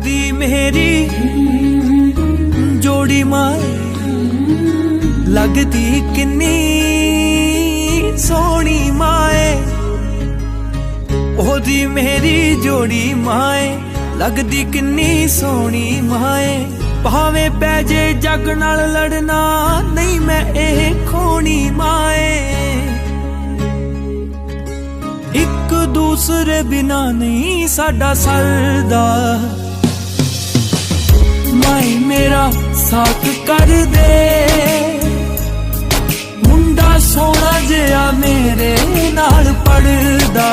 ओदी मेरी जोड़ी माए लगदी किन्नी सोहनी माए। ओदी मेरी जोड़ी माए लगदी किन्नी सोहनी माए। भावे पै जे जग नाल लड़ना नहीं मैं एह खोनी माए। एक दूसरे बिना नहीं साडा सरदा माए मेरा साथ कर दे। मुंडा सोहना जिहा मेरे नाल पढ़दा